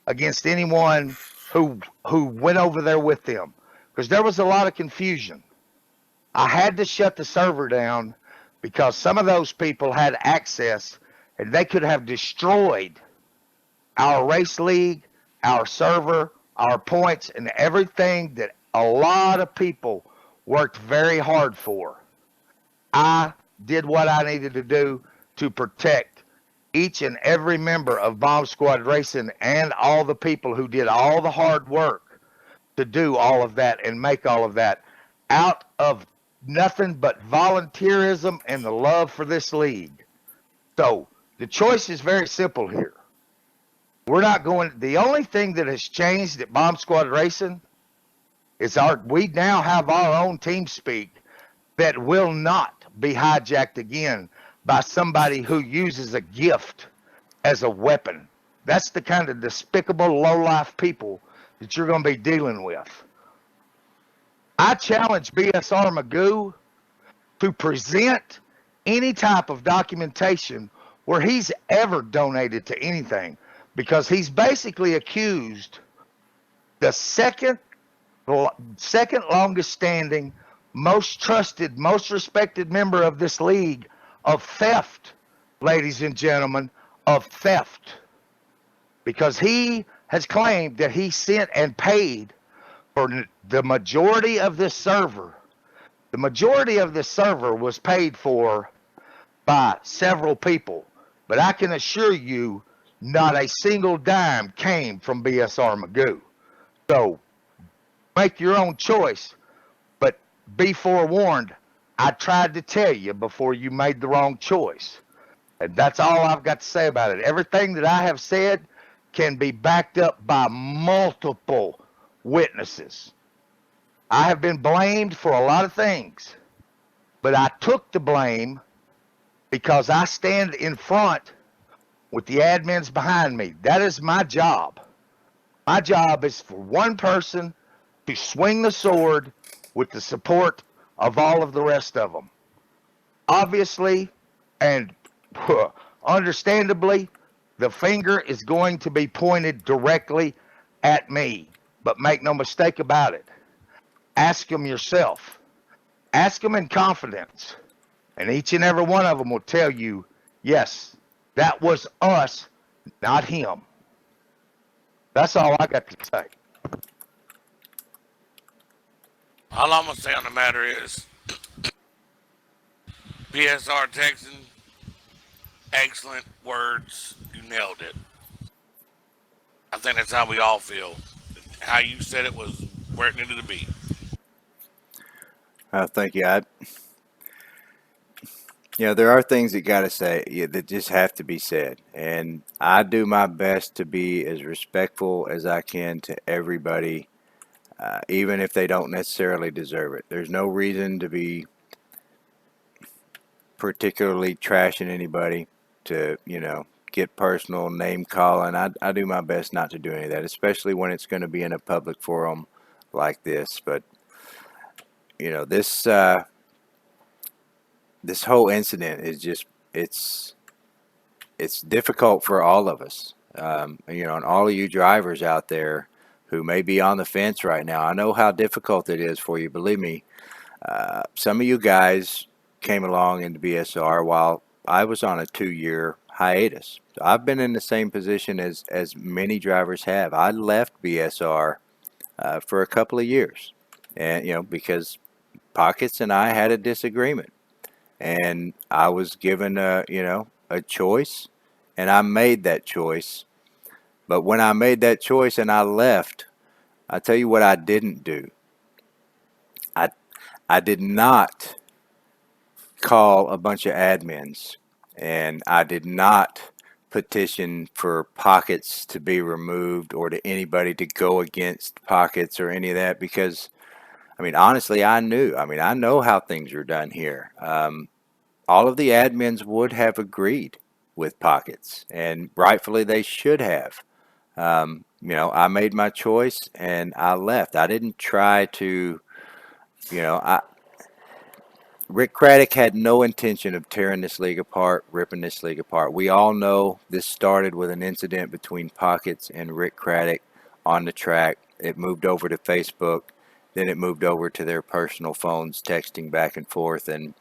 against anyone who went over there with them, because there was a lot of confusion. I had to shut the server down because some of those people had access and they could have destroyed our race league, our server, our points, and everything that a lot of people worked very hard for. I did what I needed to do to protect each and every member of Bomb Squad Racing and all the people who did all the hard work to do all of that and make all of that out of nothing but volunteerism and the love for this league. So the choice is very simple here. The only thing that has changed at Bomb Squad Racing is we now have our own TeamSpeak that will not be hijacked again by somebody who uses a gift as a weapon. That's the kind of despicable, low-life people that you're going to be dealing with. I challenge BSR Magoo to present any type of documentation where he's ever donated to anything, because he's basically accused the second longest standing, most trusted, most respected member of this league of theft, ladies and gentlemen, of theft. Because he has claimed that he sent and paid for the majority of this server. The majority of this server was paid for by several people, but I can assure you not a single dime came from BSR Magoo. So make your own choice, but be forewarned. I tried to tell you before you made the wrong choice. And that's all I've got to say about it. Everything that I have said can be backed up by multiple witnesses. I have been blamed for a lot of things, but I took the blame because I stand in front with the admins behind me. That is my job. My job is for one person to swing the sword with the support of all of the rest of them. Obviously, and understandably, the finger is going to be pointed directly at me. But make no mistake about it. Ask them yourself. Ask them in confidence. And each and every one of them will tell you, yes, that was us, not him. That's all I got to say. All I'm gonna say on the matter is, PSR Texan, excellent words. You nailed it. I think that's how we all feel. How you said it was where it needed to be. Thank you. There are things that gotta say that just have to be said, and I do my best to be as respectful as I can to everybody, even if they don't necessarily deserve it. There's no reason to be particularly trashing anybody, to get personal, name calling. I do my best not to do any of that, especially when it's going to be in a public forum like this. But this whole incident is just it's it's difficult for all of us. And all of you drivers out there who may be on the fence right now. I know how difficult it is for you. Believe me, some of you guys came along into BSR while I was on a 2-year hiatus. So I've been in the same position as many drivers have. I left BSR for a couple of years, and because Pockets and I had a disagreement, and I was given a choice, and I made that choice. But when I made that choice and I left, I tell you what I didn't do. I I did not call a bunch of admins, and I did not petition for Pockets to be removed or to anybody to go against Pockets or any of that, because I mean, honestly, I knew. I mean, I know how things are done here. All of the admins would have agreed with Pockets, and rightfully they should have. I made my choice and I left. I didn't try to, I, Rick Craddock had no intention of tearing this league apart, ripping this league apart. We all know this started with an incident between Pockets and Rick Craddock on the track. It moved over to Facebook, then it moved over to their personal phones, texting back and forth. And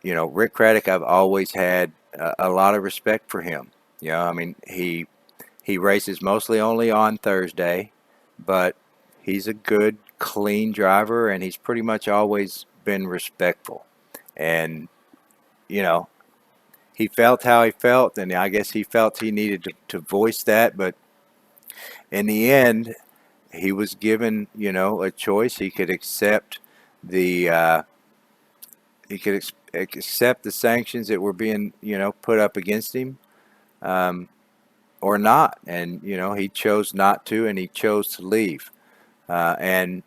Rick Craddock, I've always had a lot of respect for him. I mean, he races mostly only on Thursday, but he's a good, clean driver, and he's pretty much always been respectful. And, you know, he felt how he felt, and I guess he felt he needed to voice that. But in the end, he was given, a choice. He could accept the accept the sanctions that were being, put up against him, um, or not. And he chose not to, and he chose to leave. And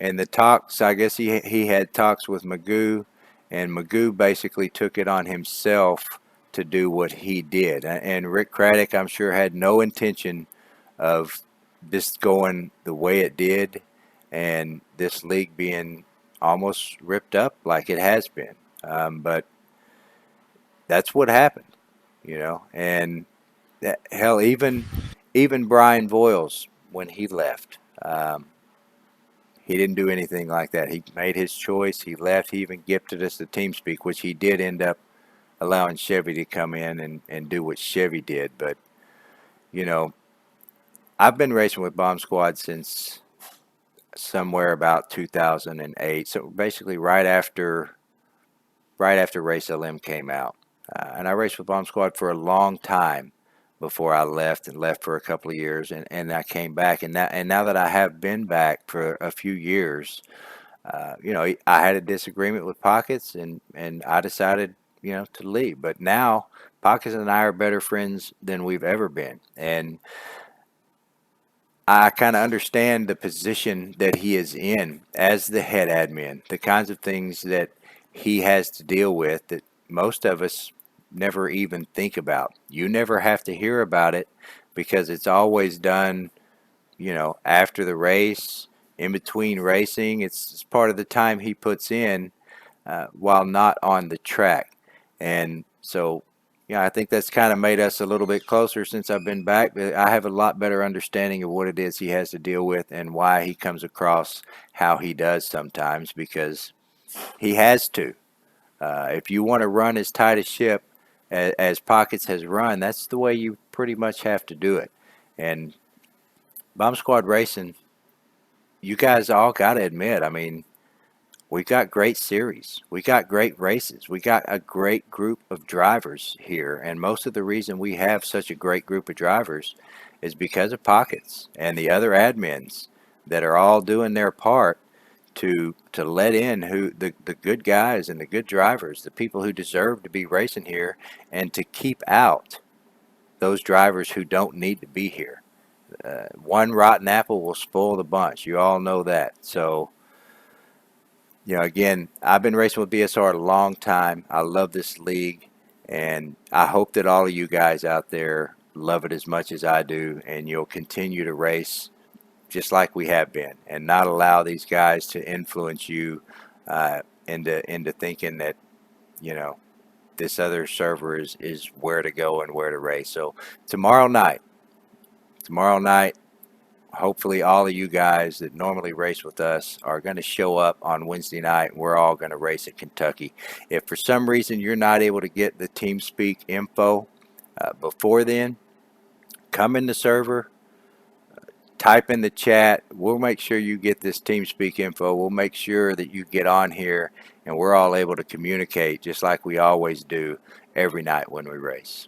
and the talks, I guess he had talks with Magoo, and Magoo basically took it on himself to do what he did. And Rick Craddock, I'm sure, had no intention of this going the way it did, and this league being almost ripped up like it has been. But that's what happened, and hell, even Brian Voiles, when he left. He didn't do anything like that. He made his choice. He left. He even gifted us the TeamSpeak, which he did end up allowing Chevy to come in and do what Chevy did. But, you know, I've been racing with Bomb Squad since somewhere about 2008. So basically right after Race LM came out. And I raced with Bomb Squad for a long time before I left, and left for a couple of years, and I came back. And now that I have been back for a few years, I had a disagreement with Pockets, and I decided, to leave. But now Pockets and I are better friends than we've ever been. And I kind of understand the position that he is in as the head admin, the kinds of things that he has to deal with that most of us never even think about. You never have to hear about it because it's always done, after the race, in between racing. It's part of the time he puts in while not on the track. And so, I think that's kind of made us a little bit closer since I've been back. But I have a lot better understanding of what it is he has to deal with and why he comes across how he does sometimes because he has to. If you want to run as tight a ship as Pockets has run, that's the way you pretty much have to do it. And Bomb Squad Racing, you guys all got to admit, I mean, we got great series. We got great races. We got a great group of drivers here. And most of the reason we have such a great group of drivers is because of Pockets and the other admins that are all doing their part to let in who the good guys and the good drivers, the people who deserve to be racing here, and to keep out those drivers who don't need to be here. One rotten apple will spoil the bunch. You all know that. So, again, I've been racing with BSR a long time. I love this league, and I hope that all of you guys out there love it as much as I do, and you'll continue to race just like we have been, and not allow these guys to influence you into thinking that this other server is where to go and where to race. So tomorrow night, hopefully all of you guys that normally race with us are going to show up on Wednesday night, and we're all going to race at Kentucky. If for some reason you're not able to get the TeamSpeak info before then, come in the server, type in the chat. We'll make sure you get this TeamSpeak info. We'll make sure that you get on here and we're all able to communicate just like we always do every night when we race.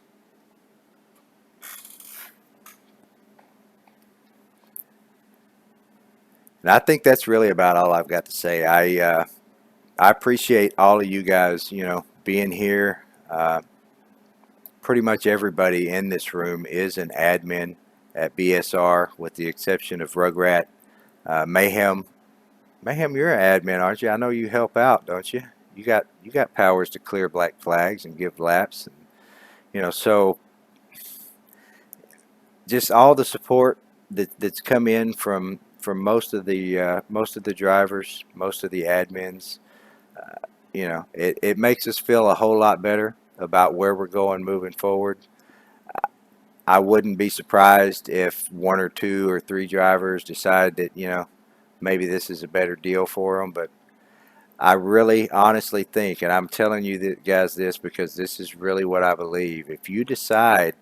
And I think that's really about all I've got to say. I appreciate all of you guys, being here. Pretty much everybody in this room is an admin at BSR, with the exception of Rugrat. Mayhem, you're an admin, aren't you? I know you help out, don't you? You got powers to clear black flags and give laps, so just all the support that's come in from most of the drivers, most of the admins. It makes us feel a whole lot better about where we're going moving forward. I wouldn't be surprised if one or two or three drivers decide that, maybe this is a better deal for them. But I really honestly think, and I'm telling you guys this because this is really what I believe, if you decide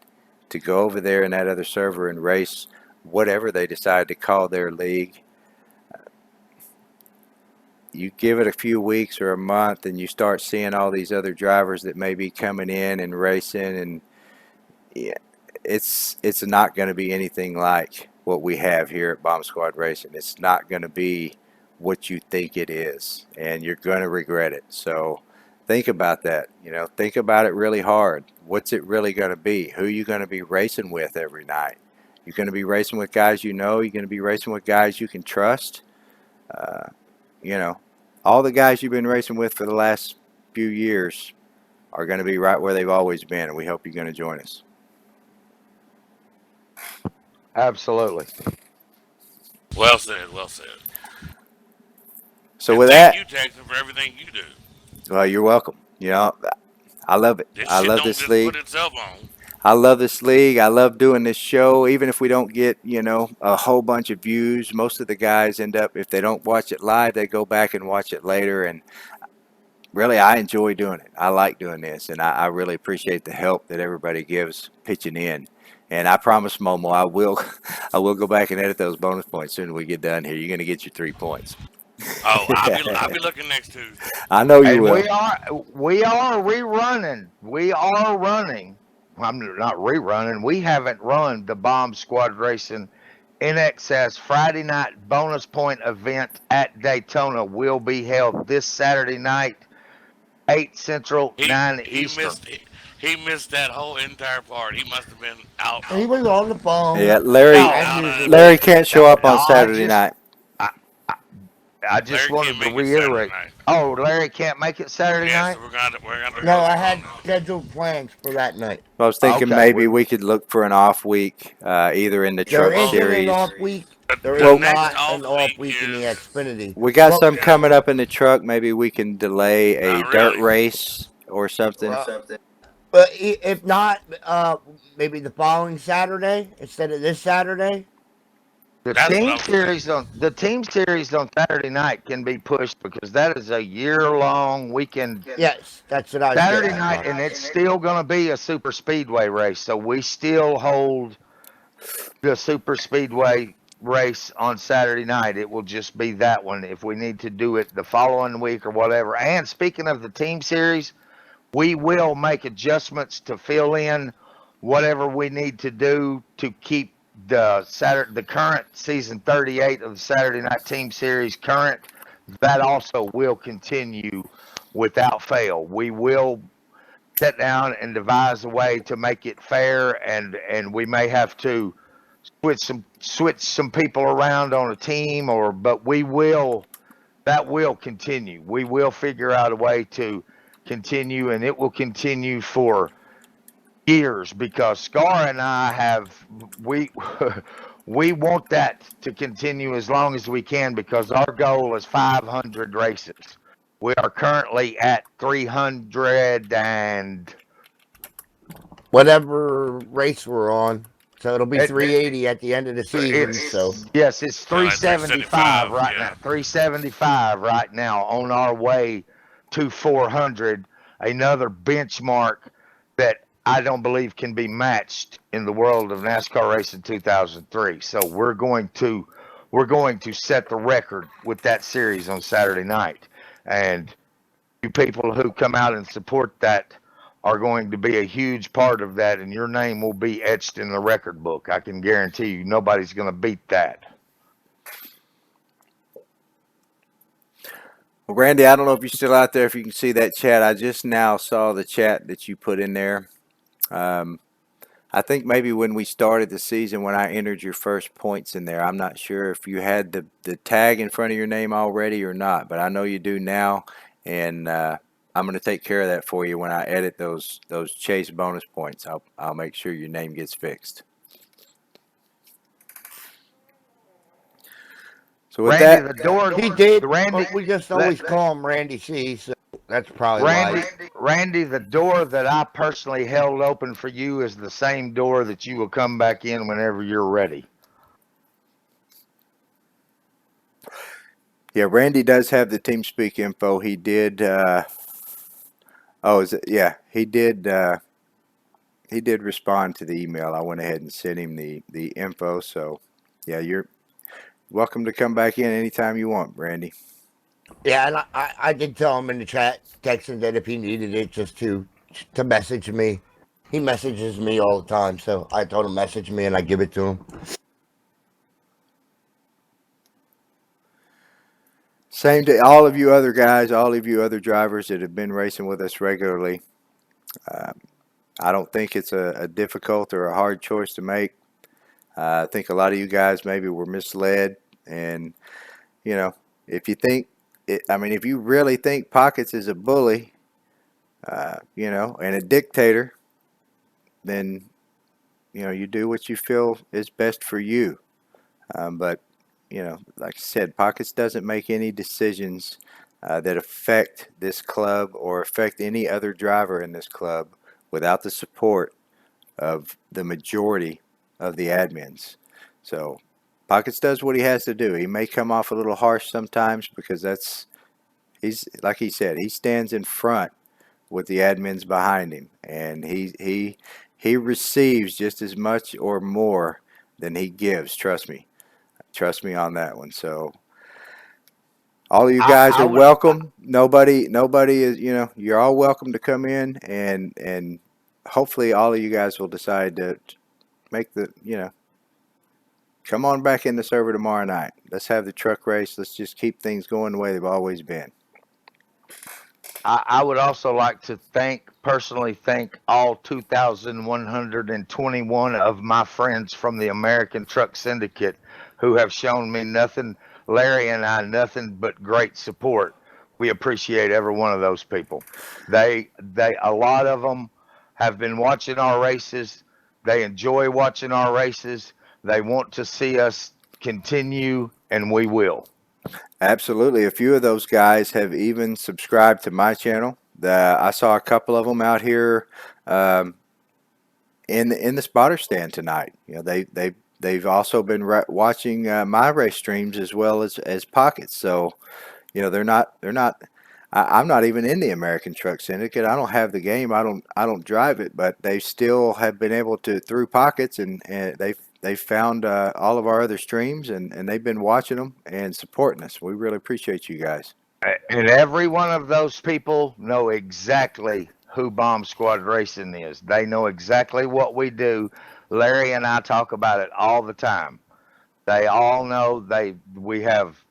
to go over there in that other server and race whatever they decide to call their league, you give it a few weeks or a month and you start seeing all these other drivers that may be coming in and racing, and yeah, it's not going to be anything like what we have here at Bomb Squad Racing. It's not going to be what you think it is, and you're going to regret it. So think about that. Think about it really hard. What's it really going to be? Who are you going to be racing with every night? You're going to be racing with guys you're going to be racing with guys you can trust. All the guys you've been racing with for the last few years are going to be right where they've always been, and we hope you're going to join us. Absolutely. Well said. Well said. So and with thank that, you, Jackson, for everything you do. well, you're welcome. I love it. This I shit love don't this just league. put itself on. I love this league. I love doing this show. Even if we don't get, a whole bunch of views, most of the guys end up, if they don't watch it live, they go back and watch it later. And really, I enjoy doing it. I like doing this. And I really appreciate the help that everybody gives pitching in. And I promise, Momo, I will go back and edit those bonus points as soon as we get done here. You're going to get your 3 points. Oh, I'll be looking next Tuesday. I know you And will. we are rerunning. We are running. I'm not rerunning. We haven't run the Bomb Squad Racing in excess Friday night bonus point event at Daytona. Will be held this Saturday night, 8 Central, 9 Eastern. He missed that whole entire part. He must have been out. He was on the phone. Yeah, Out, Larry can't show up on No, Saturday night. I just Larry wanted can't to make it Saturday reiterate. night. Oh, Larry can't make it Saturday Yeah, night? so we're gonna No, I had scheduled plans for that night. I was thinking Okay, maybe we could look for an off week, either in the There truck isn't series. an off week. There The is next not off an off week week in the is- Xfinity. We got Well, some coming up in the truck. Maybe we can delay a Not dirt really. race or something. Well, But if not, maybe the following Saturday instead of this Saturday. The That's what team I was thinking. series on the team series on Saturday night can be pushed because that is a year-long weekend. Yes, that's what I was Saturday getting at, night, Mark. and it's still going to be a super speedway race. So we still hold the super speedway race on Saturday night. It will just be that one if we need to do it the following week or whatever. And speaking of the team series, we will make adjustments to fill in whatever we need to do to keep the current season 38 of the Saturday Night Team Series current. That also will continue without fail. We will sit down and devise a way to make it fair, and we may have to switch some people around on a team, but we will that will continue. We will figure out a way to continue, and it will continue for years because Scar and I we we want that to continue as long as we can because our goal is 500 races. We are currently at 300 and Whatever race we're on, so it'll be it, 380 at the end of the season. So it's Yeah, like 375 375. right now. Yeah. 375 right now on our way to 400. Another benchmark that I don't believe can be matched in the world of NASCAR racing 2003. So we're going to set the record with that series on Saturday night, and you people who come out and support that are going to be a huge part of that, and your name will be etched in the record book. I can guarantee you, nobody's going to beat that. Well, Randy, I don't know if you're still out there, if you can see that chat. I just now saw the chat that you put in there. Um, I think maybe when we started the season, when I entered your first points in there, I'm not sure if you had the tag in front of your name already or not, but I know you do now, and I'm going to take care of that for you when I edit those chase bonus points. I'll make sure your name gets fixed. So with Randy, that, the door, he did, the Randy, but we just let, always call him Randy C. So that's probably why. Randy, the door that I personally held open for you is the same door that you will come back in whenever you're ready. yeah, Randy does have the TeamSpeak info. He did. Oh, is it? Yeah, he did. He did respond to the email. I went ahead and sent him the info. So, yeah, you're welcome to come back in anytime you want, Randy. Yeah, and I did tell him in the chat, text him that if he needed it, just to message me. He messages me all the time, so I told him message me and I give it to him. Same to all of you other guys, all of you other drivers that have been racing with us regularly. Uh, I don't think it's a difficult or a hard choice to make. I think a lot of you guys maybe were misled, and you know, if you think, I mean, if you really think Pockets is a bully, and a dictator, then you do what you feel is best for you. But like I said, Pockets doesn't make any decisions that affect this club or affect any other driver in this club without the support of the majority of the admins. So Pockets does what he has to do. He may come off a little harsh sometimes because he's like he said, he stands in front with the admins behind him, and he receives just as much or more than he gives. Trust me on that one. So all of you guys I are would welcome. Nobody is. You're all welcome to come in, and hopefully all of you guys will decide to make come on back in the server tomorrow night. Let's have the truck race. Let's just keep things going the way they've always been. I would also like to personally thank all 2,121 of my friends from the American Truck Syndicate who have shown me Larry and I, nothing but great support. We appreciate every one of those people. A lot of them have been watching our races. They enjoy watching our races. They want to see us continue, and we will. Absolutely. A few of those guys have even subscribed to my channel. I saw a couple of them out here um, in the spotter stand tonight. You know, they've also been watching my race streams as well as Pockets. So you know, they're not. I'm not even in the American Truck Syndicate. I don't have the game. I don't drive it, but they still have been able to through Pockets, and they've found all of our other streams, and they've been watching them and supporting us. We really appreciate you guys. And every one of those people know exactly who Bomb Squad Racing is. They know exactly what we do. Larry and I talk about it all the time. They all know we have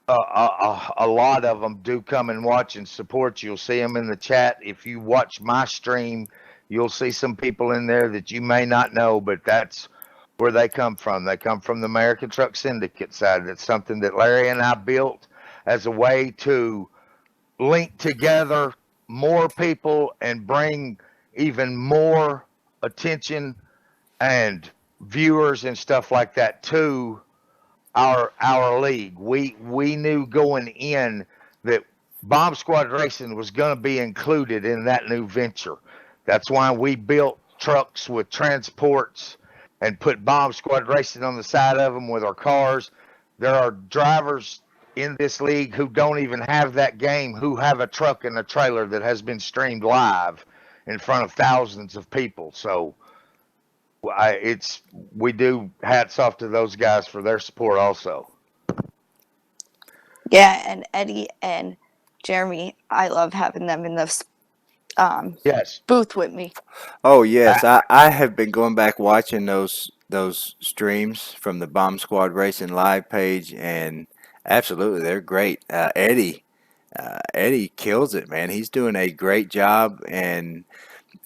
a lot of them do come and watch and support. You'll see them in the chat. If you watch my stream, you'll see some people in there that you may not know, but that's where they come from. They come from the American Truck Syndicate side. That's something that Larry and I built as a way to link together more people and bring even more attention and viewers and stuff like that to our league. We knew going in that Bomb Squad Racing was going to be included in that new venture. That's why we built trucks with transports and put Bomb Squad Racing on the side of them with our cars. There are drivers in this league who don't even have that game who have a truck and a trailer that has been streamed live in front of thousands of people. So we do hats off to those guys for their support also. Yeah, and Eddie and Jeremy, I love having them in the Yes. booth with me. Oh yes, I, I have been going back watching those streams from the Bomb Squad Racing live page, and absolutely they're great. Eddie kills it, man. He's doing a great job, and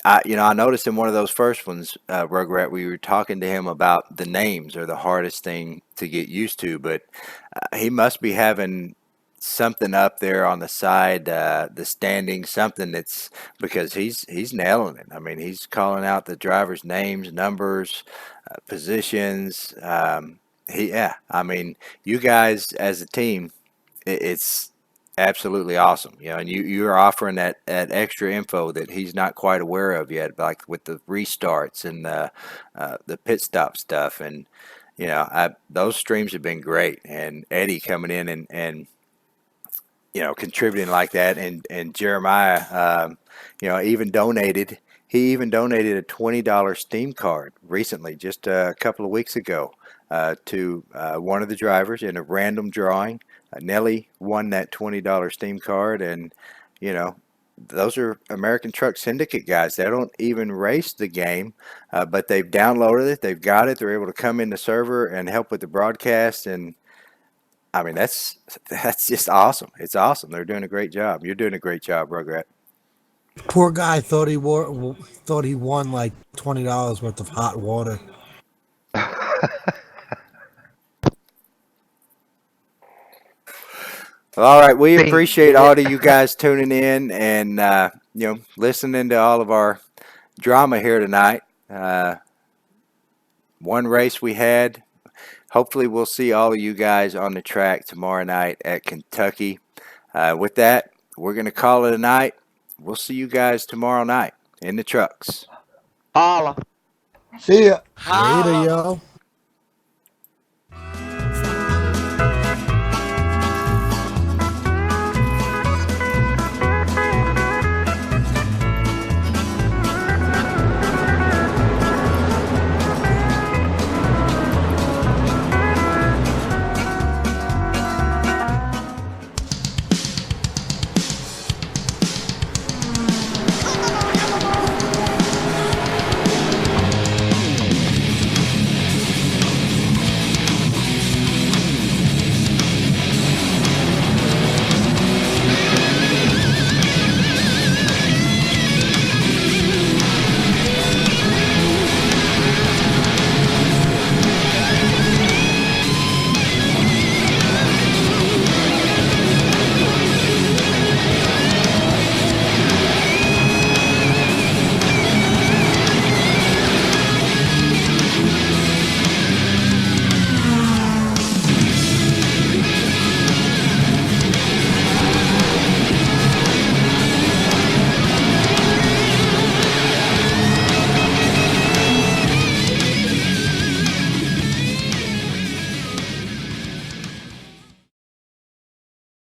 I noticed in one of those first ones, Rugrat, we were talking to him about the names are the hardest thing to get used to, but he must be having something up there on the side, the standing, something that's because he's nailing it. I mean, he's calling out the drivers' names, numbers, positions. Yeah, I mean, you guys as a team, it's absolutely awesome. You know, and you're offering that extra info that he's not quite aware of yet, like with the restarts and the pit stop stuff. And those streams have been great. And Eddie coming in and contributing like that, and Jeremiah, even donated. He even donated a $20 Steam card recently, just a couple of weeks ago, to one of the drivers in a random drawing. Nelly won that $20 Steam card, and you know, those are American Truck Syndicate guys. They don't even race the game, but they've downloaded it. They've got it. They're able to come in the server and help with the broadcast, and I mean, that's just awesome. It's awesome. They're doing a great job. You're doing a great job, Rugrat. Poor guy thought he won like $20 worth of hot water. Well, all right, we think appreciate all of you guys tuning in and listening to all of our drama here tonight. One race we had. Hopefully, we'll see all of you guys on the track tomorrow night at Kentucky. With that, we're going to call it a night. We'll see you guys tomorrow night in the trucks. Holla. See ya. Later, Holla. yo.